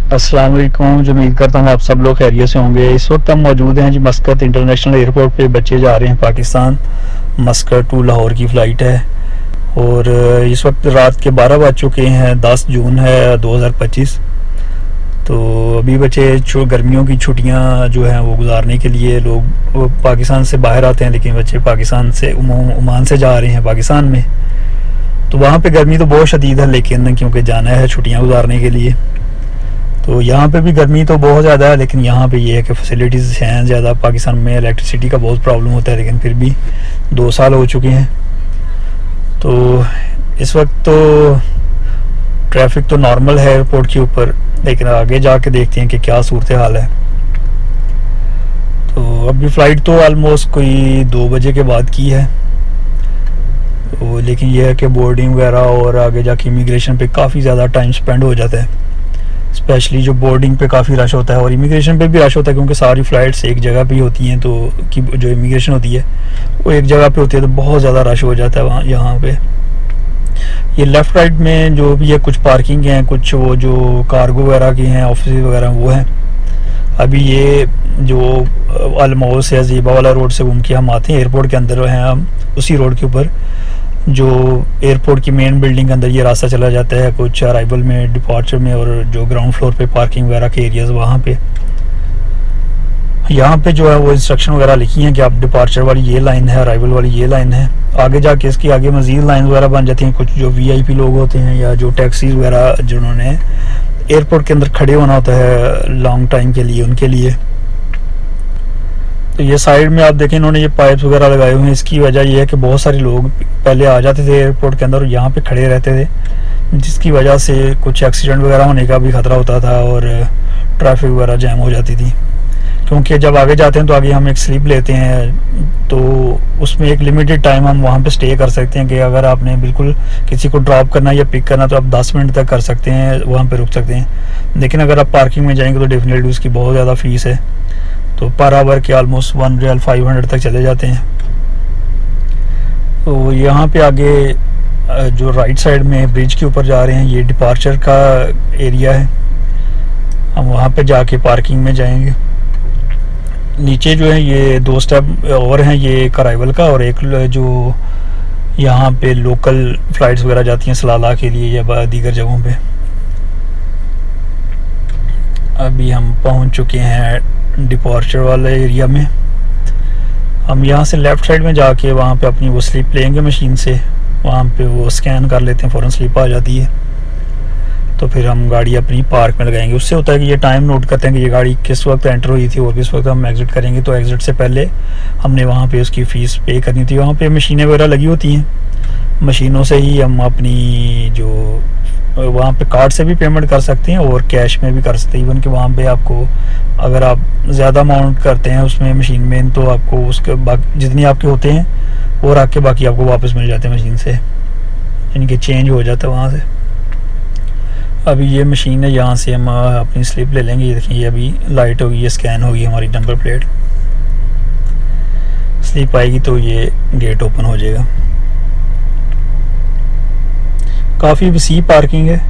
अस्सलाम वालेकुम। जो उम्मीद करता हूँ आप सब लोग खैरियत से होंगे। इस वक्त हम मौजूद हैं जी मस्कत इंटरनेशनल एयरपोर्ट पे। बच्चे जा रहे हैं पाकिस्तान। मस्कत टू लाहौर की फ़्लाइट है और इस वक्त रात के 12 बज चुके हैं। 10 जून है 2025। तो अभी बच्चे गर्मियों की छुट्टियां जो हैं वो गुजारने के लिए लोग पाकिस्तान से बाहर आते हैं, लेकिन बच्चे पाकिस्तान से ओमान से जा रहे हैं पाकिस्तान में। तो वहाँ पे गर्मी तो बहुत शदीद है, लेकिन क्योंकि जाना है छुट्टियां गुजारने के लिए, तो यहाँ पे भी गर्मी तो बहुत ज़्यादा है। लेकिन यहाँ पे ये है कि फैसिलिटीज़ हैं ज़्यादा। पाकिस्तान में इलेक्ट्रिसिटी का बहुत प्रॉब्लम होता है, लेकिन फिर भी 2 साल हो चुके हैं। तो इस वक्त तो ट्रैफिक तो नॉर्मल है एयरपोर्ट के ऊपर, लेकिन आगे जाके देखते हैं कि क्या सूरत हाल है। तो अभी फ़्लाइट तो आलमोस्ट कोई 2 बजे के बाद की है। तो लेकिन यह है कि बोर्डिंग वगैरह और आगे जाके इमिग्रेशन पे काफ़ी ज़्यादा टाइम स्पेंड हो जाता है। स्पेशली जो बोर्डिंग पे काफ़ी रश होता है और इमिग्रेशन पे भी रश होता है, क्योंकि सारी फ़्लाइट्स एक जगह पे होती हैं। तो कि जो इमिग्रेशन होती है वो एक जगह पे होती है, तो बहुत ज़्यादा रश हो जाता है वहाँ यहाँ पे। ये लेफ़्ट राइट में जो भी है कुछ पार्किंग हैं, कुछ वो जो कार्गो वगैरह की हैं, ऑफिस वगैरह वो हैं। अभी ये जो अलमोल से अजीबा वाला रोड से घूम के हम आते हैं, एयरपोर्ट के अंदर हैं हम। उसी रोड के ऊपर जो एयरपोर्ट की मेन बिल्डिंग के अंदर ये रास्ता चला जाता है, कुछ अराइवल में, डिपार्चर में, और जो ग्राउंड फ्लोर पे पार्किंग वगैरह के एरियाज़ वहाँ पे। यहाँ पे जो है वो इंस्ट्रक्शन वगैरह लिखी हैं कि आप डिपार्चर वाली ये लाइन है, अराइवल वाली ये लाइन है। आगे जाके इसकी आगे मज़ीद लाइन वगैरह बन जाती हैं। कुछ जो वीआईपी लोग होते हैं या जो टैक्सीज वगैरह जिन्होंने एयरपोर्ट के अंदर खड़े होना होता है लॉन्ग टाइम के लिए, उनके लिए। तो ये साइड में आप देखें इन्होंने ये पाइप्स वगैरह लगाए हुए हैं। इसकी वजह ये है कि बहुत सारे लोग पहले आ जाते थे एयरपोर्ट के अंदर और यहाँ पे खड़े रहते थे, जिसकी वजह से कुछ एक्सीडेंट वगैरह होने का भी ख़तरा होता था और ट्रैफिक वगैरह जैम हो जाती थी। क्योंकि जब आगे जाते हैं तो आगे हम एक स्लीप लेते हैं, तो उसमें एक लिमिटेड टाइम हम वहाँ पे स्टे कर सकते हैं कि अगर आपने बिल्कुल किसी को ड्रॉप करना या पिक करना तो आप 10 मिनट तक कर सकते हैं, वहाँ पे रुक सकते हैं। लेकिन अगर आप पार्किंग में जाएंगे तो डेफिनेटली उसकी बहुत ज़्यादा फ़ीस है। तो पर आवर के ऑलमोस्ट 1 रियल 500 तक चले जाते हैं। तो यहाँ पे आगे जो राइट साइड में ब्रिज के ऊपर जा रहे हैं, ये डिपार्चर का एरिया है। हम वहाँ पे जाके पार्किंग में जाएंगे। नीचे जो है ये 2 स्टेप और हैं, ये एक अराइवल का और एक जो यहाँ पे लोकल फ़्लाइट्स वगैरह जाती हैं सलाला के लिए या दीगर जगहों पे। अभी हम पहुँच चुके हैं डिपार्चर वाले एरिया में। हम यहाँ से लेफ़्ट साइड में जाके वहाँ पे अपनी वो स्लिप लेंगे मशीन से, वहाँ पे वो स्कैन कर लेते हैं, फ़ौरन स्लिप आ जाती है। तो फिर हम गाड़ी अपनी पार्क में लगाएंगे। उससे होता है कि ये टाइम नोट करते हैं कि ये गाड़ी किस वक्त एंटर हुई थी और किस वक्त हम एग्ज़िट करेंगे। तो एग्ज़िट से पहले हमने वहाँ पे उसकी फ़ीस पे करनी थी। वहाँ पे मशीनें वगैरह लगी होती हैं, मशीनों से ही हम अपनी जो वहाँ पे कार्ड से भी पेमेंट कर सकते हैं और कैश में भी कर सकते हैं। इवन कि वहाँ पे आपको अगर आप ज़्यादा अमाउंट करते हैं उसमें मशीन में, तो आपको उसके जितने आपके होते हैं और आके बाकी आपको वापस मिल जाते हैं मशीन से, यानी कि चेंज हो जाता है वहाँ से। अभी ये मशीन है, यहाँ से हम अपनी स्लिप ले लेंगे। ये देखिए अभी लाइट होगी, ये स्कैन होगी हमारी नंबर प्लेट, स्लिप आएगी तो ये गेट ओपन हो जाएगा। काफ़ी वसी पार्किंग है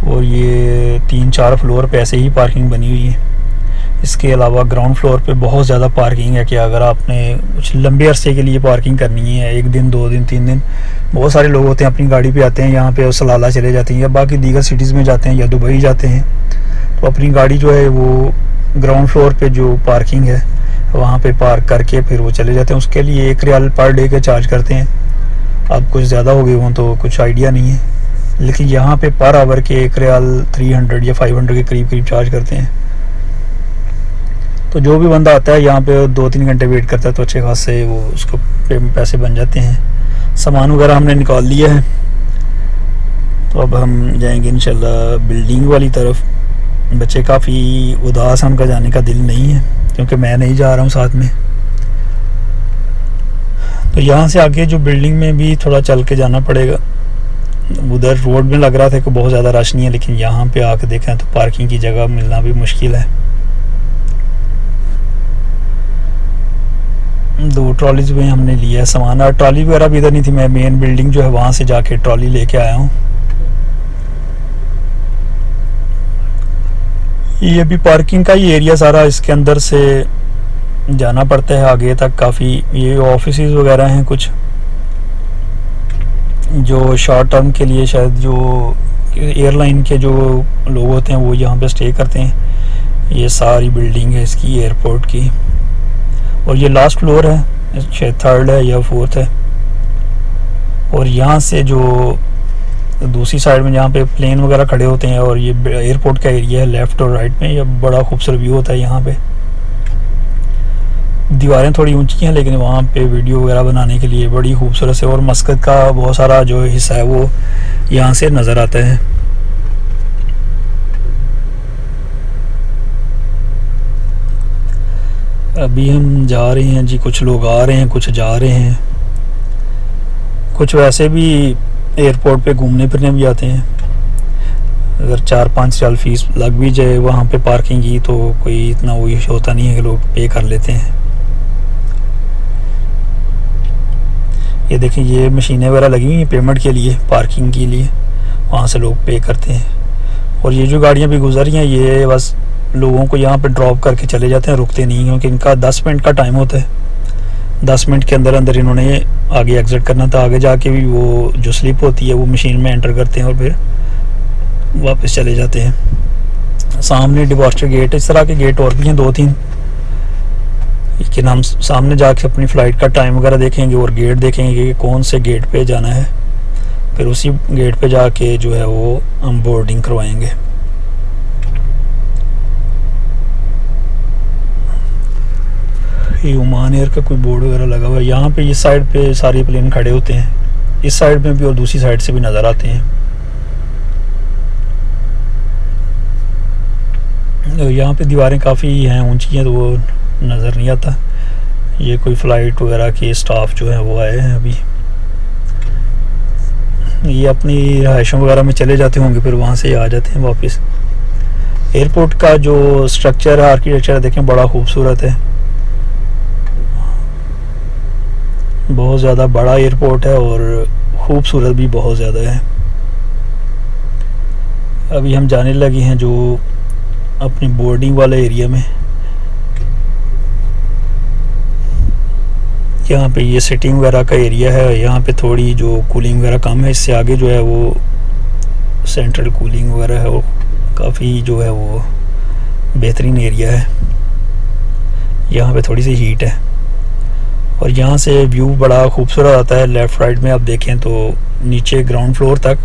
और ये 3-4 फ्लोर पे ऐसे ही पार्किंग बनी हुई है। इसके अलावा ग्राउंड फ्लोर पे बहुत ज़्यादा पार्किंग है कि अगर आपने कुछ लंबे अरसे के लिए पार्किंग करनी है, 1 दिन 2 दिन 3 दिन, बहुत सारे लोग होते हैं अपनी गाड़ी पे आते हैं यहाँ पे और सलाला चले जाते हैं या बाकी दीगर सिटीज़ में जाते हैं या दुबई जाते हैं। तो अपनी गाड़ी जो है वो ग्राउंड फ्लोर पे जो पार्किंग है वहाँ पे पार्क करके फिर वो चले जाते हैं। उसके लिए 1 रियाल पर डे के चार्ज करते हैं। अब कुछ ज़्यादा हो गए हों तो कुछ आइडिया नहीं है, लेकिन यहाँ पे पर आवर के 1 रियाल 300 या 500 के करीब चार्ज करते हैं। तो जो भी बंदा आता है यहाँ पे 2-3 घंटे वेट करता है तो अच्छे खासे वो उसको पैसे बन जाते हैं। सामान वगैरह हमने निकाल लिया है, तो अब हम जाएंगे इंशाल्लाह बिल्डिंग वाली तरफ। बच्चे काफ़ी उदास हैं, उनका जाने का दिल नहीं है क्योंकि मैं नहीं जा रहा हूँ साथ में। तो यहाँ से आगे जो बिल्डिंग में भी थोड़ा चल के जाना पड़ेगा। उधर रोड में लग रहा था कि बहुत ज़्यादा रश नहीं है, लेकिन यहाँ पे आके देखें तो पार्किंग की जगह मिलना भी मुश्किल है। 2 ट्रॉलीज में हमने लिया है सामान, और ट्रॉली वगैरह भी इधर नहीं थी। मैं मेन बिल्डिंग जो है वहाँ से जाके ट्रॉली लेके आया हूँ। ये भी पार्किंग का ही एरिया सारा, इसके अंदर से जाना पड़ता है आगे तक काफ़ी। ये ऑफिसेज वगैरह हैं कुछ जो शॉर्ट टर्म के लिए, शायद जो एयरलाइन के जो लोग होते हैं वो यहाँ पे स्टे करते हैं। ये सारी बिल्डिंग है इसकी एयरपोर्ट की, और ये लास्ट फ्लोर है, शायद थर्ड है या फोर्थ है। और यहाँ से जो दूसरी साइड में जहाँ पे प्लेन वगैरह खड़े होते हैं, और ये एयरपोर्ट का एरिया है लेफ़्ट और राइट में, ये बड़ा खूबसूरत व्यू होता है यहाँ पे। दीवारें थोड़ी ऊंची हैं लेकिन वहाँ पे वीडियो वगैरह बनाने के लिए बड़ी खूबसूरत है, और मस्जिद का बहुत सारा जो हिस्सा है वो यहाँ से नज़र आता है। अभी हम जा रहे हैं जी, कुछ लोग आ रहे हैं कुछ जा रहे हैं, कुछ वैसे भी एयरपोर्ट पे घूमने फिरने भी आते हैं। अगर 4-5 रियाल फीस लग भी जाए वहाँ पे पार्किंग की तो कोई इतना वो इशू होता नहीं है कि लोग पे कर लेते हैं। ये देखें, ये मशीनें वगैरह लगी हुई हैं पेमेंट के लिए, पार्किंग के लिए, वहाँ से लोग पे करते हैं। और ये जो गाड़ियाँ भी गुजर रही हैं ये बस लोगों को यहाँ पे ड्रॉप करके चले जाते हैं, रुकते नहीं, क्योंकि इनका 10 मिनट का टाइम होता है। 10 मिनट के अंदर अंदर इन्होंने आगे एग्ज़िट करना था। आगे जाके भी वो जो स्लिप होती है वो मशीन में एंटर करते हैं और फिर वापस चले जाते हैं। सामने डिपार्चर गेट है, इस तरह के गेट और भी हैं 2-3, लेकिन हम सामने जाके अपनी फ़्लाइट का टाइम वगैरह देखेंगे और गेट देखेंगे कि कौन से गेट पे जाना है, फिर उसी गेट पे जाके जो है वो हम बोर्डिंग करवाएंगे। ये ओमान एयर का कोई बोर्ड वगैरह लगा हुआ है यहाँ पे। इस साइड पे सारे प्लेन खड़े होते हैं, इस साइड में भी और दूसरी साइड से भी नज़र आते हैं। यहाँ पे दीवारें काफ़ी हैं, ऊंची हैं, तो वो नज़र नहीं आता। ये कोई फ़्लाइट वगैरह के स्टाफ जो है वो आए हैं अभी, ये अपनी रहायशों वगैरह में चले जाते होंगे, फिर वहाँ से आ जाते हैं वापस। एयरपोर्ट का जो स्ट्रक्चर है, आर्किटेक्चर देखें, बड़ा खूबसूरत है, बहुत ज़्यादा बड़ा एयरपोर्ट है और खूबसूरत भी बहुत ज़्यादा है। अभी हम जाने लगे हैं जो अपनी बोर्डिंग वाले एरिया में। यहाँ पे ये सिटिंग वगैरह का एरिया है, यहाँ पे थोड़ी जो कूलिंग वगैरह कम है, इससे आगे जो है वो सेंट्रल कूलिंग वगैरह है, वो काफ़ी जो है वो बेहतरीन एरिया है। यहाँ पे थोड़ी सी हीट है और यहाँ से व्यू बड़ा खूबसूरत आता है। लेफ़्ट राइट में आप देखें तो नीचे ग्राउंड फ्लोर तक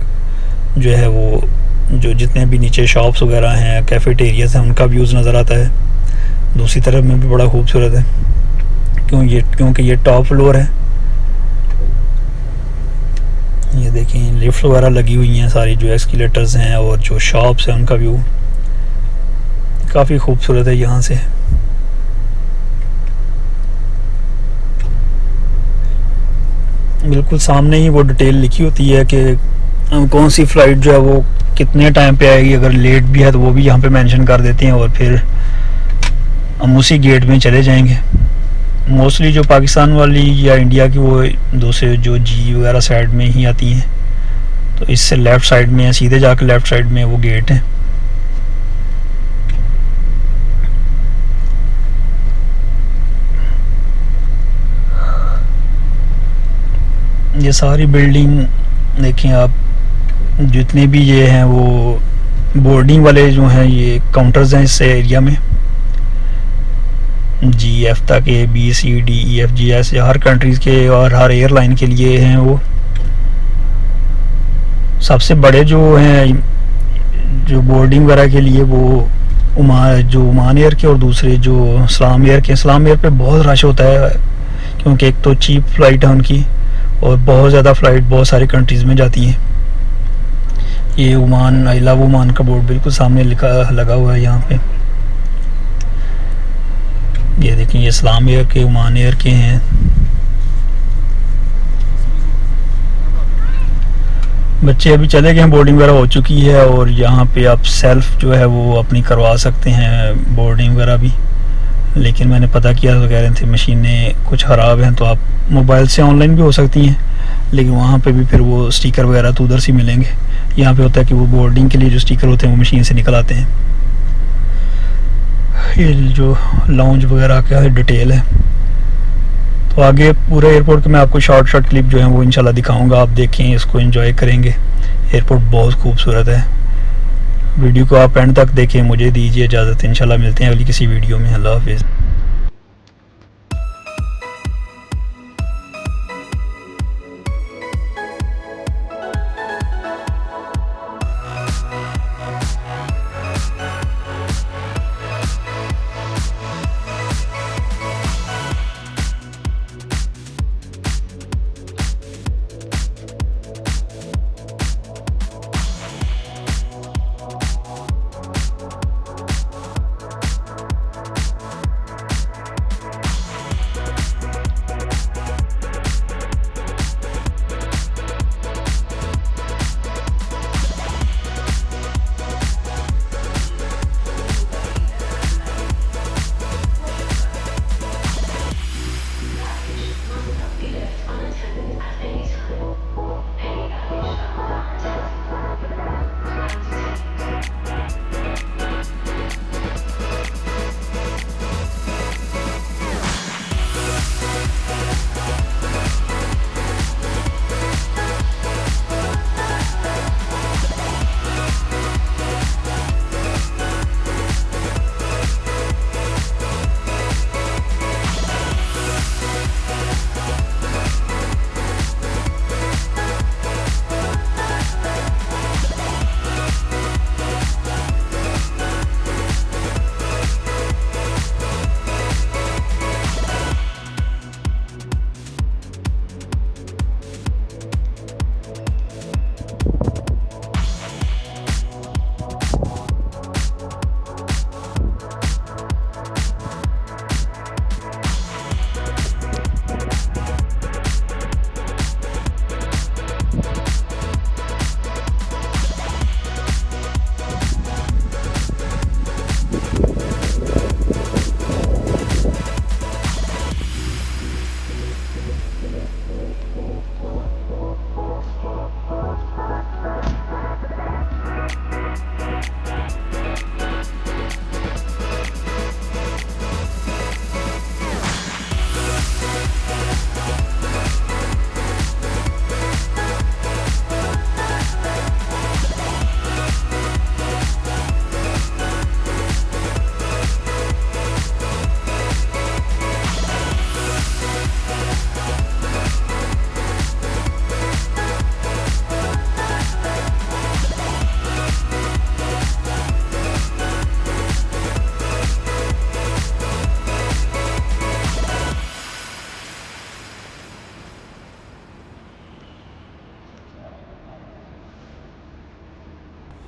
जो है वो जो जितने भी नीचे शॉप्स वगैरह हैं, कैफेटेरियाज हैं, उनका व्यूज़ नज़र आता है। दूसरी तरफ में भी बड़ा खूबसूरत है क्योंकि ये टॉप फ्लोर है। ये देखें, लिफ्ट वगैरह लगी हुई हैं सारी, जो एस्केलेटर्स हैं और जो शॉप्स हैं उनका व्यू काफ़ी खूबसूरत है। यहाँ से बिल्कुल सामने ही वो डिटेल लिखी होती है कि कौन सी फ़्लाइट जो है वो कितने टाइम पे आएगी। अगर लेट भी है तो वो भी यहाँ पे मेंशन कर देते हैं और फिर हम उसी गेट में चले जाएंगे। मोस्टली जो पाकिस्तान वाली या इंडिया की वो दूसरे जो जी वगैरह साइड में ही आती हैं, तो इससे लेफ़्ट साइड में है, सीधे जाकर लेफ़्ट साइड में वो गेट है। ये सारी बिल्डिंग देखें आप, जितने भी ये हैं वो बोर्डिंग वाले जो हैं, ये काउंटर्स हैं इस एरिया में। GF तक ABCDEFGS हर कंट्रीज़ के और हर एयरलाइन के लिए हैं। वो सबसे बड़े जो हैं जो बोर्डिंग वगैरह के लिए वो ओमान एयर के, और दूसरे जो इस्लाम एयर के। इस्लाम एयर पे बहुत रश होता है क्योंकि एक तो चीप फ़्लाइट है उनकी और बहुत ज़्यादा फ़्लाइट बहुत सारी कंट्रीज़ में जाती हैं। ये ओमान, आई लव ओमान का बोर्ड बिल्कुल सामने लगा हुआ है यहाँ पे। ये देखें, ये इस्लाम एयर के, ओमान एयर के हैं। बच्चे अभी चले गए हैं, बोर्डिंग वगैरह हो चुकी है और यहाँ पे आप सेल्फ जो है वो अपनी करवा सकते हैं बोर्डिंग वगैरह भी। लेकिन मैंने पता किया तो कह रहे थे मशीनें कुछ ख़राब हैं, तो आप मोबाइल से ऑनलाइन भी हो सकती हैं, लेकिन वहाँ पे भी फिर वो स्टिकर वगैरह तो उधर से मिलेंगे। यहाँ पे होता है कि वो बोर्डिंग के लिए जो स्टिकर होते हैं वो मशीन से निकल आते हैं। ये जो लाउंज वगैरह का डिटेल है। तो आगे पूरे एयरपोर्ट के मैं आपको शॉर्ट क्लिप जो है वो इंशाल्लाह दिखाऊंगा, आप देखें, इसको एंजॉय करेंगे। एयरपोर्ट बहुत खूबसूरत है। वीडियो को आप एंड तक देखें। मुझे दीजिए इजाज़त, इंशाल्लाह मिलते हैं अगली किसी वीडियो में। अल्लाह हाफिज़।